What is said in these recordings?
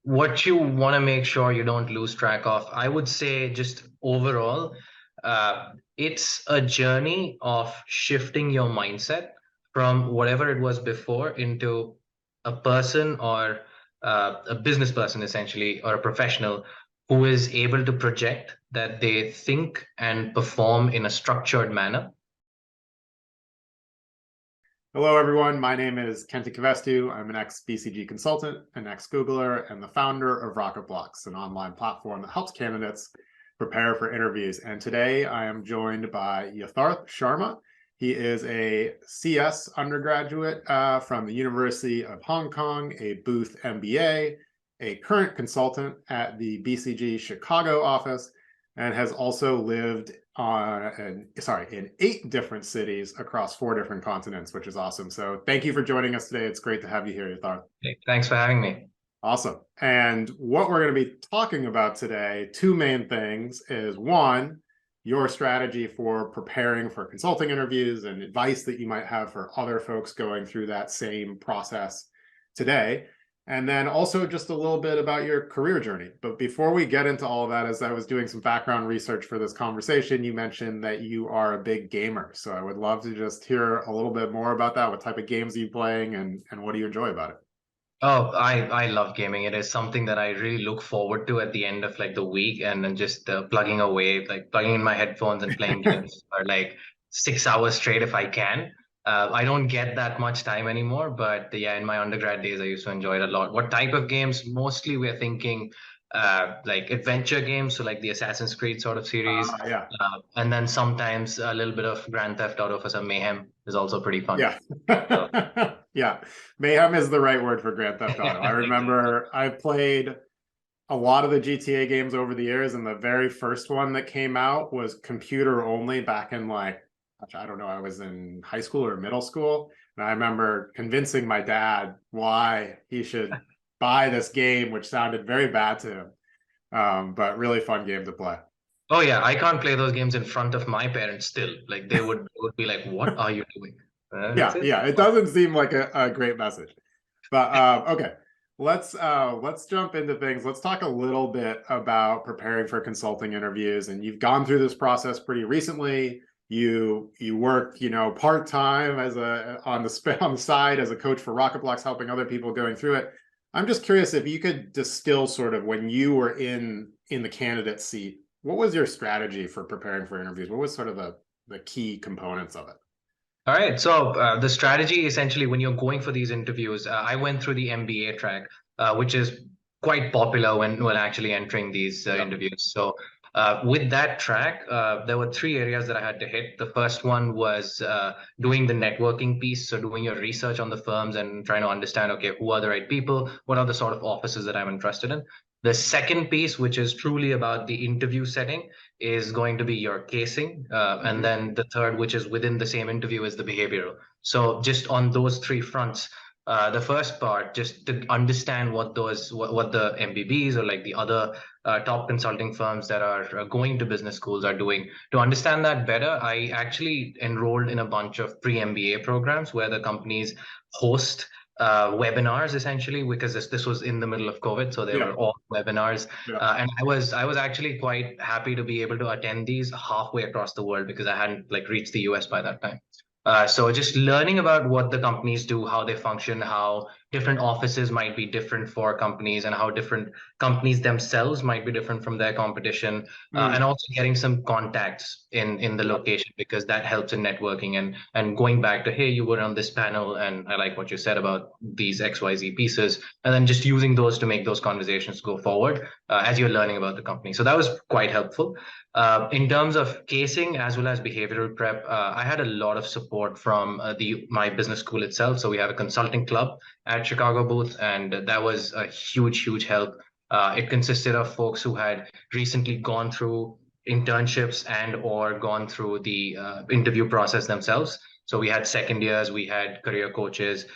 what you want to make sure you don't lose track of, I would say just overall, it's a journey of shifting your mindset from whatever it was before into a person or a business person, essentially, or a professional who is able to project that they think and perform in a structured manner. Hello, everyone. My name is Kenti Kavestu. I'm an ex-BCG consultant, an ex-Googler, and the founder of RocketBlocks, an online platform that helps candidates prepare for interviews. And today I am joined by Yatharth Sharma. He is a CS undergraduate from the University of Hong Kong, a Booth MBA, a current consultant at the BCG Chicago office, and has also lived in 8 different cities across 4 different continents, which is awesome. So thank you for joining us today. It's great to have you here, Yatharth. Hey, thanks for having me. Awesome. And what we're going to be talking about today, 2 main things, is one, your strategy for preparing for consulting interviews and advice that you might have for other folks going through that same process today. And then also just a little bit about your career journey. But before we get into all of that, as I was doing some background research for this conversation, you mentioned that you are a big gamer. So I would love to just hear a little bit more about that. What type of games are you playing, and what do you enjoy about it? Oh, I love gaming. It is something that I really look forward to at the end of like the week, and then just plugging away, like plugging in my headphones and playing games for like 6 hours straight if I can. I don't get that much time anymore, but yeah, in my undergrad days, I used to enjoy it a lot. What type of games? Mostly we're thinking like adventure games, so like the Assassin's Creed sort of series, Yeah. and then sometimes a little bit of Grand Theft Auto for some mayhem is also pretty fun. Yeah. So, Yeah. Mayhem is the right word for Grand Theft Auto. I exactly. remember I played a lot of the GTA games over the years, and the very first one that came out was computer only back in like, I don't know, I was in high school or middle school. And I remember convincing my dad why he should buy this game, which sounded very bad to him, but really fun game to play. Oh yeah, I can't play those games in front of my parents still. Like they would be like, "What are you doing?" Yeah, it doesn't seem like a great message. But okay, let's jump into things. Let's talk a little bit about preparing for consulting interviews. And you've gone through this process pretty recently. You work, part-time as on the side as a coach for RocketBlocks, helping other people going through it. I'm just curious if you could distill sort of when you were in the candidate seat, what was your strategy for preparing for interviews? What was sort of the key components of it? All right. So the strategy essentially, when you're going for these interviews, I went through the MBA track, which is quite popular when actually entering these Yeah. interviews. So with that track, there were 3 areas that I had to hit. The first one was doing the networking piece, so doing your research on the firms and trying to understand, okay, who are the right people, what are the sort of offices that I'm interested in. The second piece, which is truly about the interview setting, is going to be your casing. And then the third, which is within the same interview, is the behavioral. So just on those 3 fronts, the first part, just to understand what the MBBs or like the other top consulting firms that are going to business schools are doing. To understand that better, I actually enrolled in a bunch of pre-MBA programs where the companies host webinars essentially, because this was in the middle of COVID, so they Yeah. were all webinars. Yeah. And I was actually quite happy to be able to attend these halfway across the world because I hadn't like reached the US by that time. So just learning about what the companies do, how they function, how different offices might be different for companies, and how different companies themselves might be different from their competition, and also getting some contacts in the Yep. location, because that helps in networking and going back to, hey, you were on this panel and I like what you said about these XYZ pieces, and then just using those to make those conversations go forward as you're learning about the company. So that was quite helpful. In terms of casing as well as behavioral prep, I had a lot of support from my business school itself. So we have a consulting club at Chicago Booth, and that was a huge help. It consisted of folks who had recently gone through internships and or gone through the interview process themselves. So we had second years, we had career coaches.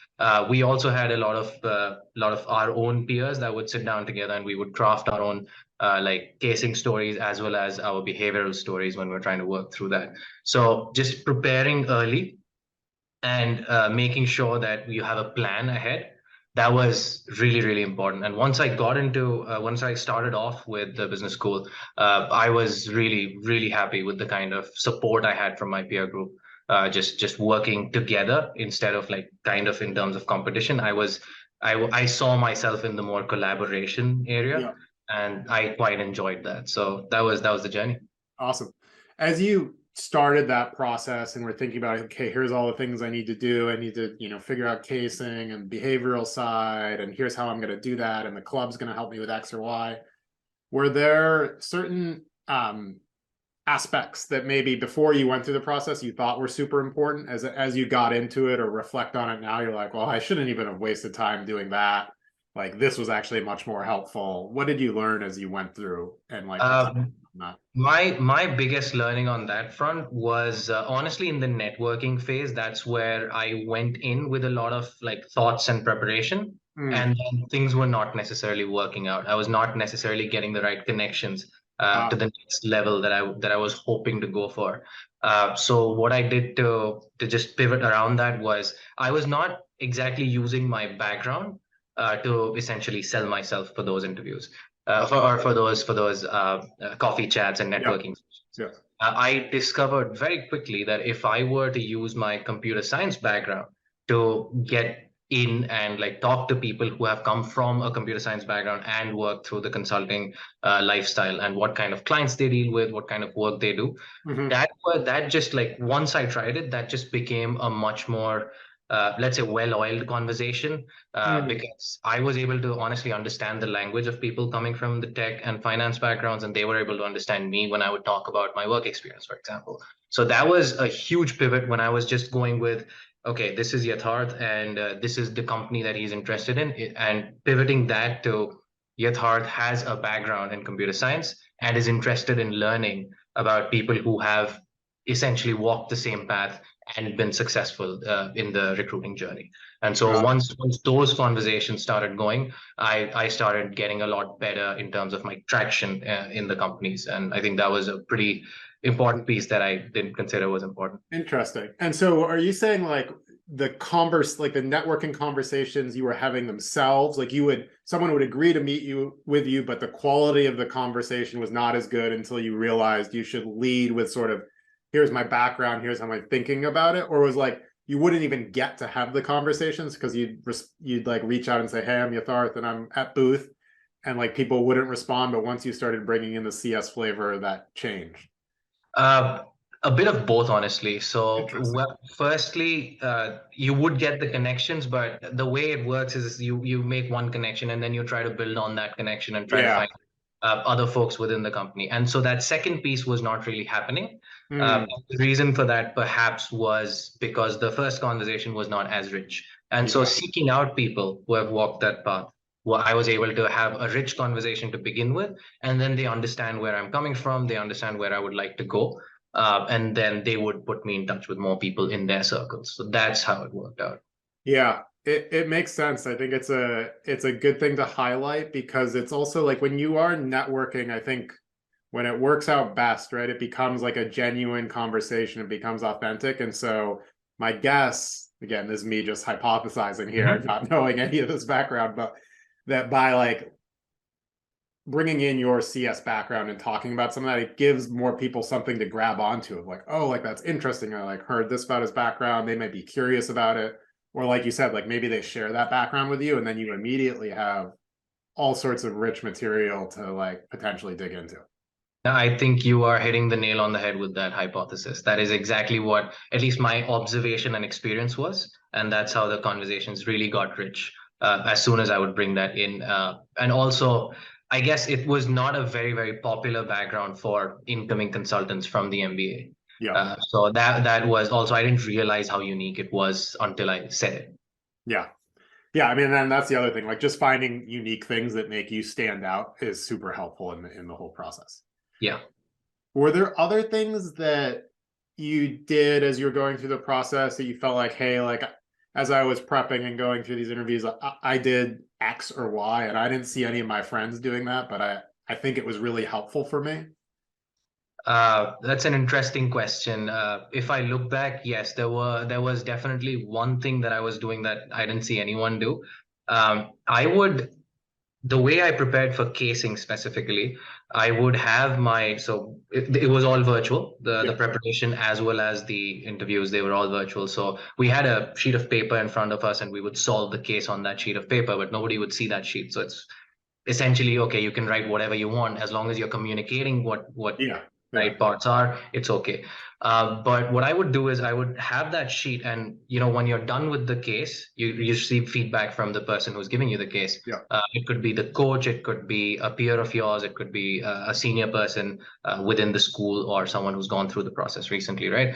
We also had a lot of our own peers that would sit down together, and we would craft our own like casing stories as well as our behavioral stories when we're trying to work through that. So just preparing early and making sure that you have a plan ahead. that was really, really important. And once I got into, once I started off with the business school, I was really, really happy with the kind of support I had from my peer group. Just working together instead of like kind of in terms of competition. I saw myself in the more collaboration area, Yeah. and I quite enjoyed that. So that was the journey. Awesome. As you started that process and we're thinking about, okay, here's all the things I need to do. I need to, figure out casing and behavioral side, and here's how I'm going to do that. And the club's going to help me with X or Y. Were there certain aspects that maybe before you went through the process you thought were super important, as you got into it or reflect on it now, you're like, well, I shouldn't even have wasted time doing that. Like this was actually much more helpful. What did you learn as you went through and like reflect Um, on that? my biggest learning on that front was honestly in the networking phase. That's where I went in with a lot of like thoughts and preparation, Mm. and then things were not necessarily working out. I was not necessarily getting the right connections to the next level that I was hoping to go for. So what I did to just pivot around that was I was not exactly using my background to essentially sell myself for those interviews for those coffee chats and Yeah. networking. Yeah. I discovered very quickly that if I were to use my computer science background to get in and like talk to people who have come from a computer science background and work through the consulting lifestyle and what kind of clients they deal with, what kind of work they do, Mm-hmm. that just like once I tried it, that just became a much more let's say well-oiled conversation Mm. because I was able to honestly understand the language of people coming from the tech and finance backgrounds, and they were able to understand me when I would talk about my work experience, for example. So that was a huge pivot when I was just going with, okay, this is Yatharth, and this is the company that he's interested in, and pivoting that to Yatharth has a background in computer science and is interested in learning about people who have essentially walked the same path and been successful in the recruiting journey. And so Got it. once those conversations started going, I started getting a lot better in terms of my traction in the companies. And I think that was a pretty important piece that I didn't consider was important. Interesting. And so are you saying like like the networking conversations you were having themselves, like someone would agree to meet you with you, but the quality of the conversation was not as good until you realized you should lead with sort of, here's my background, here's how I'm thinking about it? Or was like, you wouldn't even get to have the conversations because you'd like reach out and say, hey, I'm Yatharth and I'm at Booth, and like people wouldn't respond. But once you started bringing in the CS flavor, that changed. Uh, a bit of both, honestly. So, Interesting. well, firstly, you would get the connections, but the way it works is you make one connection and then you try to build on that connection and try to Yeah. find other folks within the company. And so that second piece was not really happening. Mm. The reason for that perhaps was because the first conversation was not as rich. And so Yeah. seeking out people who have walked that path, well, I was able to have a rich conversation to begin with, and then they understand where I'm coming from, they understand where I would like to go, and then they would put me in touch with more people in their circles. So that's how it worked out. Yeah, it makes sense. I think it's a good thing to highlight because it's also like when you are networking, I think when it works out best, right, it becomes like a genuine conversation, it becomes authentic. And so my guess, again, this is me just hypothesizing here, Mhm. not knowing any of this background, but that by like bringing in your CS background and talking about some of that, it gives more people something to grab onto of like, oh, like that's interesting. I like heard this about his background. They might be curious about it. Or like you said, like maybe they share that background with you and then you immediately have all sorts of rich material to like potentially dig into. I think you are hitting the nail on the head with that hypothesis. That is exactly what, at least my observation and experience was. And that's how the conversations really got rich as soon as I would bring that in. And also, I guess it was not a very, very popular background for incoming consultants from the MBA. Yeah. So that was also, I didn't realize how unique it was until I said it. Yeah. Yeah. I mean, then that's the other thing. Like just finding unique things that make you stand out is super helpful in the whole process. Yeah. Were there other things that you did as you were going through the process that you felt like, hey, like as I was prepping and going through these interviews, I did X or Y, and I didn't see any of my friends doing that, but I think it was really helpful for me. That's an interesting question. If I look back, yes, there was definitely one thing that I was doing that I didn't see anyone do. I would, the way I prepared for casing specifically, I would have so it was all virtual, the Yeah. preparation as well as the interviews, they were all virtual. So we had a sheet of paper in front of us and we would solve the case on that sheet of paper, but nobody would see that sheet. So it's essentially, okay, you can write whatever you want as long as you're communicating what Yeah. Yeah. right parts are, it's okay. But what I would do is I would have that sheet, and when you're done with the case, you receive feedback from the person who's giving you the case. Yeah. It could be the coach, it could be a peer of yours, it could be a senior person within the school, or someone who's gone through the process recently, right?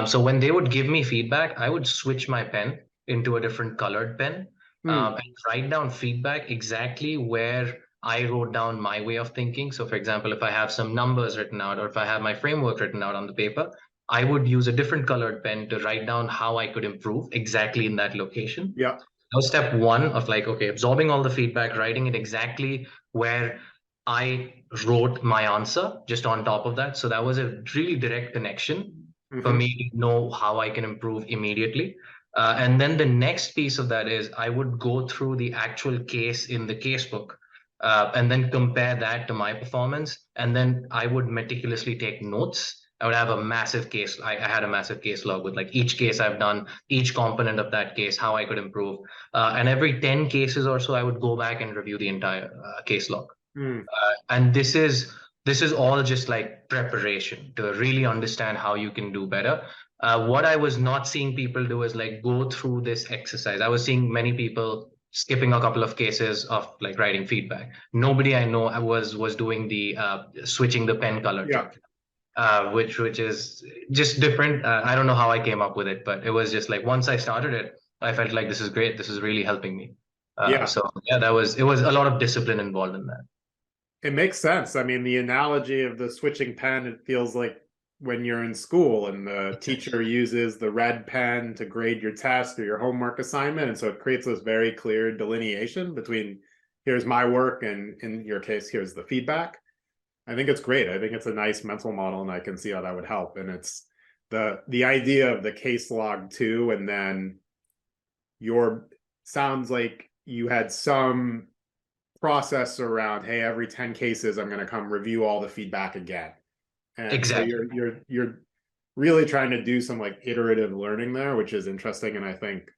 So when they would give me feedback, I would switch my pen into a different colored pen, and write down feedback exactly where I wrote down my way of thinking. So, for example, if I have some numbers written out, or if I have my framework written out on the paper, I would use a different colored pen to write down how I could improve exactly in that location. Yeah. That was step one of like, okay, absorbing all the feedback, writing it exactly where I wrote my answer just on top of that. So that was a really direct connection for me to know how I can improve immediately. And then the next piece of that is I would go through the actual case in the casebook, and then compare that to my performance. And then I would meticulously take notes. I would have a massive case. I had a massive case log with like each case I've done, each component of that case, how I could improve. And every 10 cases or so, I would go back and review the entire case log. And this is all just like preparation to really understand how you can do better. What I was not seeing people do is like go through this exercise. I was seeing many people skipping a couple of cases of like writing feedback. Nobody I know was doing the switching the pen color Yeah. thing, which is just different. I don't know how I came up with it, but it was just like once I started it, I felt like this is great. This is really helping me. Yeah. So yeah, it was a lot of discipline involved in that. It makes sense. I mean, the analogy of the switching pen, it feels like when you're in school and the teacher uses the red pen to grade your test or your homework assignment. And so it creates this very clear delineation between here's my work and in your case, here's the feedback. I think it's great. I think it's a nice mental model and I can see how that would help. And it's the idea of the case log too, and then sounds like you had some process around, hey, every 10 cases I'm going to come review all the feedback again. And Exactly. so you're really trying to do some like iterative learning there, which is interesting. And I think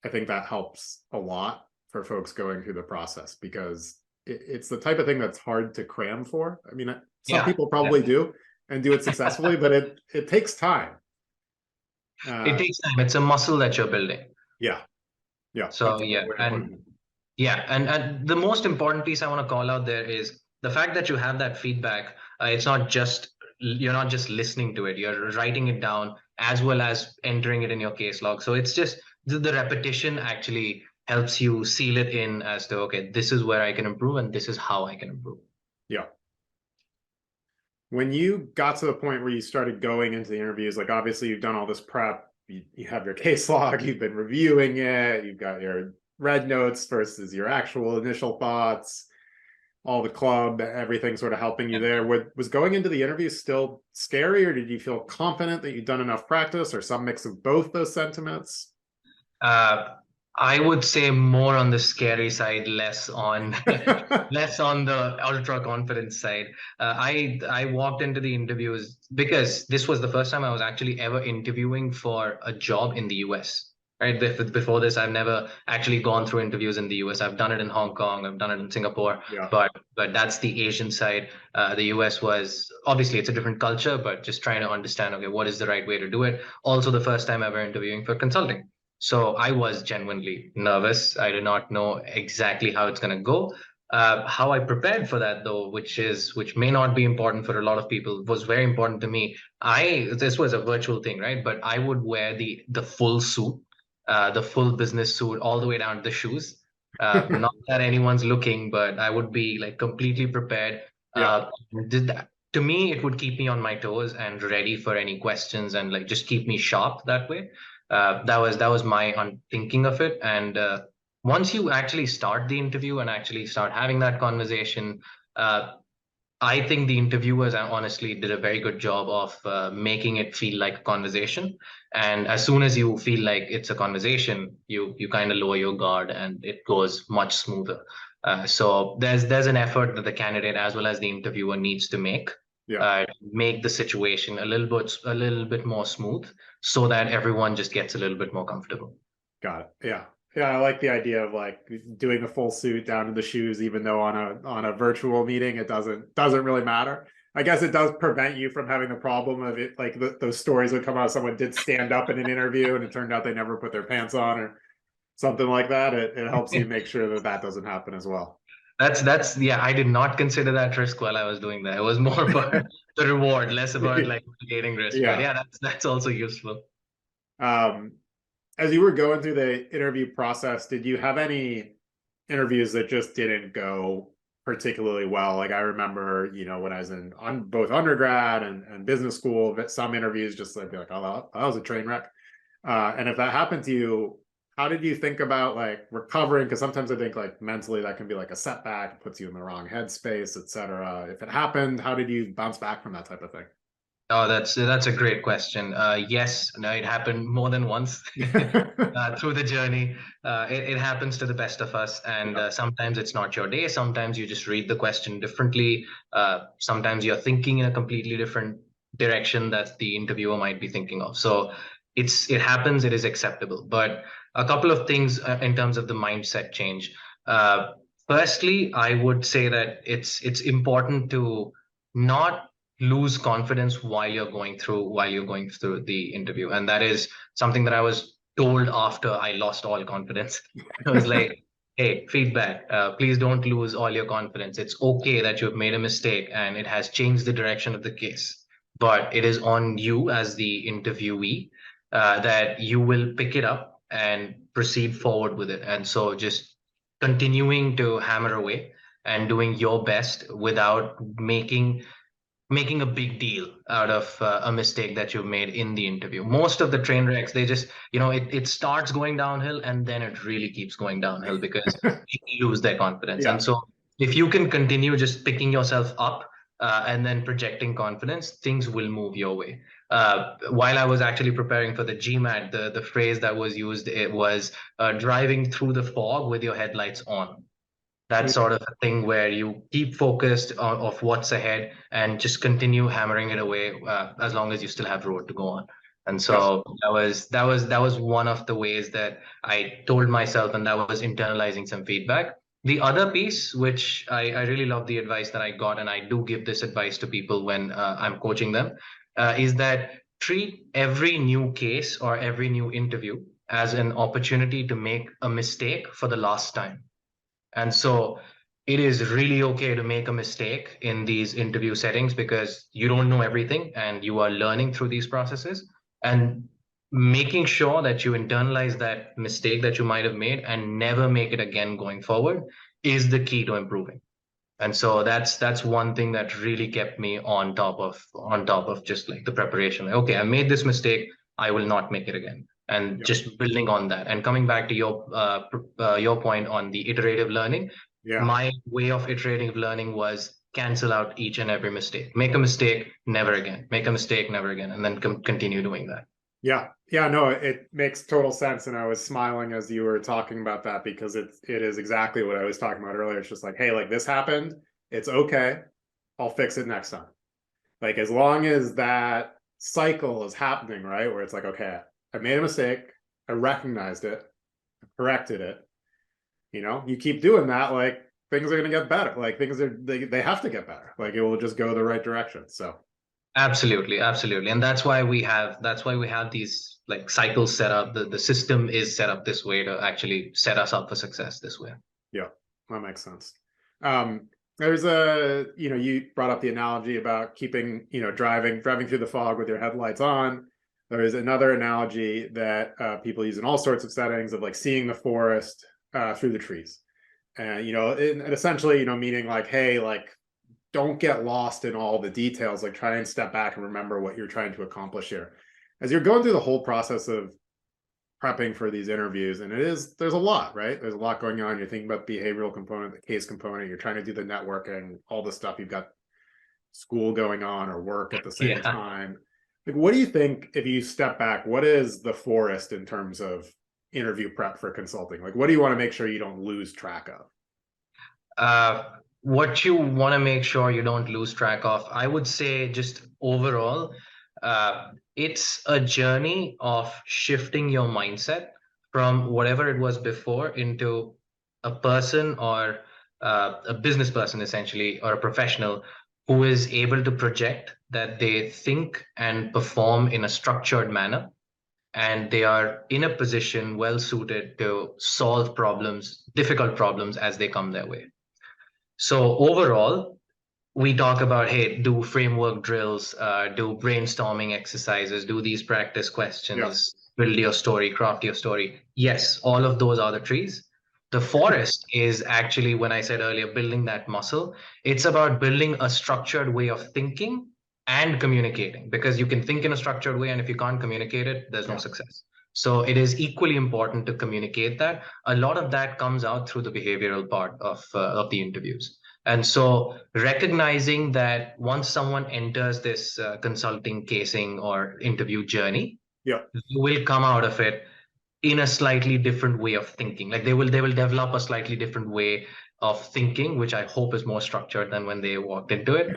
that helps a lot for folks going through the process, because it's the type of thing that's hard to cram for. I mean, some people probably do and do it successfully, but it takes time. It takes time. It's a muscle that you're building. Yeah. Yeah. So and the most important piece I want to call out there is the fact that you have that feedback. It's not just, you're not just listening to it, you're writing it down as well as entering it in your case log. So it's just the repetition actually helps you seal it in as to, okay, this is where I can improve and this is how I can improve. Yeah. When you got to the point where you started going into the interviews, like obviously you've done all this prep, you have your case log, you've been reviewing it, you've got your red notes versus your actual initial thoughts, all the club, everything sort of helping you there. Was going into the interview still scary, or did you feel confident that you'd done enough practice, or some mix of both those sentiments? I would say more on the scary side, less on less on the ultra confidence side. I walked into the interviews because this was the first time I was actually ever interviewing for a job in the US. Right. Before this, I've never actually gone through interviews in the US. I've done it in Hong Kong, I've done it in Singapore, but that's the Asian side. The US was obviously, it's a different culture, but just trying to understand, okay, what is the right way to do it? Also, the first time ever interviewing for consulting. So I was genuinely nervous. I did not know exactly how it's going to go. How I prepared for that, though, which may not be important for a lot of people, was very important to me. This was a virtual thing, right? But I would wear the full suit, the full business suit, all the way down to the shoes. Not that anyone's looking, but I would be like completely prepared. To me, it would keep me on my toes and ready for any questions, and like just keep me sharp that way. That was my thinking of it. And once you actually start the interview and actually start having that conversation, I think the interviewers honestly did a very good job of making it feel like a conversation. And as soon as you feel like it's a conversation, you kind of lower your guard and it goes much smoother. So there's an effort that the candidate as well as the interviewer needs to Yeah. make the situation a little bit more smooth, so that everyone just gets a little bit more comfortable. Got it. Yeah. Yeah, I like the idea of like doing the full suit down to the shoes, even though on a virtual meeting it doesn't really matter. I guess it does prevent you from having the problem of it, like those stories would come out. Someone did stand up in an interview, and it turned out they never put their pants on, or something like that. It helps you make sure that that doesn't happen as well. That's yeah, I did not consider that risk while I was doing that. It was more about the reward, less about like mitigating risk. But Yeah. yeah, that's also useful. Um, as you were going through the interview process, did you have any interviews that just didn't go particularly well? Like I remember, when I was in both undergrad and business school, that some interviews just like be like, oh, that was a train wreck. And if that happened to you, how did you think about like recovering? Because sometimes I think like mentally that can be like a setback, it puts you in the wrong headspace, etc. If it happened, how did you bounce back from that type of Oh, that's a great question. Yes, no, it happened more than once thing? through the journey. It happens to the best of us, and Yeah. sometimes it's not your day. Sometimes you just read the question differently. Sometimes you're thinking in a completely different direction that the interviewer might be thinking of. So it happens. It is acceptable. But a couple of things in terms of the mindset change. Uh, Firstly, I would say that it's important to not lose confidence while you're going through the interview, and that is something that I was told after I lost all confidence. I was like, hey, feedback, please don't lose all your confidence. It's okay that you've made a mistake and it has changed the direction of the case, but it is on you as the interviewee, that you will pick it up and proceed forward with it. And so just continuing to hammer away and doing your best without making a big deal out of a mistake that you've made in the interview. Most of the train wrecks, they just, it starts going downhill and then it really keeps going downhill because people lose their confidence. Yeah. And so if you can continue just picking yourself up and then projecting confidence, things will move your way. While I was actually preparing for the GMAT, the phrase that was used, it was driving through the fog with your headlights on. That sort of a thing where you keep focused on of what's ahead and just continue hammering it away, as long as you still have road to go on. And Yeah. so that was one of the ways that I told myself, and that was internalizing some feedback. The other piece, which I really love the advice that I got, and I do give this advice to people when I'm coaching them, is that treat every new case or every new interview as an opportunity to make a mistake for the last time. And so it is really okay to make a mistake in these interview settings because you don't know everything and you are learning through these processes. And making sure that you internalize that mistake that you might have made and never make it again going forward is the key to improving. And so that's one thing that really kept me on top of just like the preparation. Like, okay, I made this mistake, I will not make it again. And Yeah. just building on that. And coming back to your point on the iterative learning, Yeah. my way of iterative learning was cancel out each and every mistake. Make a mistake, never again. Make a mistake, never again, and then continue doing that. Yeah. Yeah. No, it makes total sense. And I was smiling as you were talking about that because it is exactly what I was talking about earlier. It's just like, hey, like this happened. It's okay. I'll fix it next time. Like as long as that cycle is happening, right? Where it's like, okay, I made a mistake, I recognized it, I corrected it. You keep doing that, like things are gonna get better. Like they have to get better. Like it will just go the right direction. So Absolutely, absolutely. And that's why we have these like cycles set up. The system is set up this way to actually set us up for success this way. yeah, that makes sense. Um, there's you brought up the analogy about keeping, driving through the fog with your headlights on. There is another analogy that people use in all sorts of settings of like seeing the forest through the trees. And, and essentially, meaning like, hey, like, don't get lost in all the details. Like, try and step back and remember what you're trying to accomplish here. As you're going through the whole process of prepping for these interviews, and there's a lot, right? There's a lot going on. You're thinking about the behavioral component, the case component. You're trying to do the networking, all the stuff. You've got school going on or work at the same Yeah. time. Like, what do you think, if you step back, what is the forest in terms of interview prep for consulting? Like, what do you want to make sure you don't lose track of? What you want to make sure you don't lose track of, I would say, just overall, it's a journey of shifting your mindset from whatever it was before into a person or a business person, essentially, or a professional who is able to project that they think and perform in a structured manner, and they are in a position well suited to solve problems, difficult problems as they come their way. So overall, we talk about, hey, do framework drills, do brainstorming exercises, do these practice Yeah. questions, build your story, craft your story. Yes, all of those are the trees. The forest is actually, when I said earlier, building that muscle. It's about building a structured way of thinking and communicating, because you can think in a structured way, and if you can't communicate it, there's no Yeah. success. So it is equally important to communicate that. A lot of that comes out through the behavioral part of the interviews. And so recognizing that once someone enters this consulting casing or interview journey, Yeah. you will come out of it in a slightly different way of thinking. Like they will develop a slightly different way of thinking, which I hope is more structured than when they walked into it.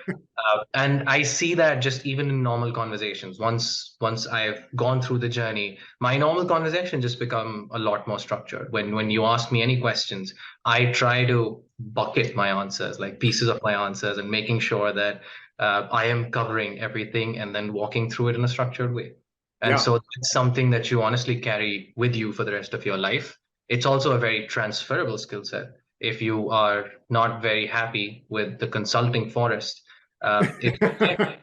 And I see that just even in normal conversations. Once I've gone through the journey, my normal conversation just become a lot more structured. When you ask me any questions, I try to bucket my answers, like pieces of my answers, and making sure that I am covering everything and then walking through it in a structured way. And Yeah. so it's something that you honestly carry with you for the rest of your life. It's also a very transferable skill set. If you are not very happy with the consulting forest, it's fine.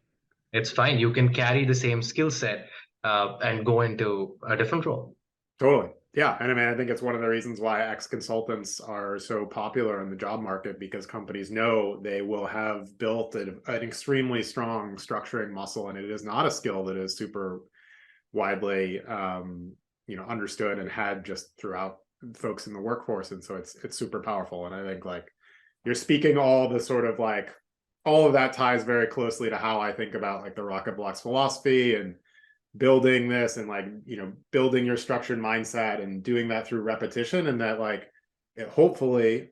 It's fine. You can carry the same skill set and go into a different role. Totally. Yeah. And I mean, I think it's one of the reasons why ex-consultants are so popular in the job market, because companies know they will have built an extremely strong structuring muscle, and it is not a skill that is super widely understood and had just throughout folks in the workforce. And so it's super powerful. And I think, like, you're speaking all the sort of, like, all of that ties very closely to how I think about, like, the RocketBlocks philosophy and building this, and, like, building your structured mindset and doing that through repetition, and that, like, it hopefully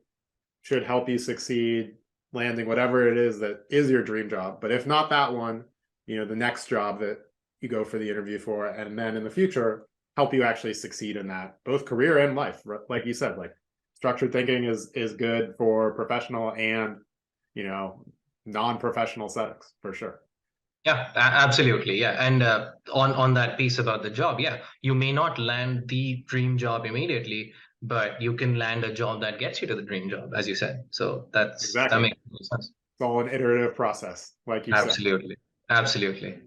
should help you succeed landing whatever it is that is your dream job. But if not that one, the next job that you go for the interview for, and then in the future help you actually succeed in that, both career and life. Like you said, like, structured thinking is good for professional and non-professional settings, for sure. Yeah, absolutely. Yeah. And on that piece about the job, yeah, you may not land the dream job immediately, but you can land a job that gets you to the dream job, as you said. So that Exactly. makes sense. It's all an iterative process, like you said. Absolutely. Absolutely.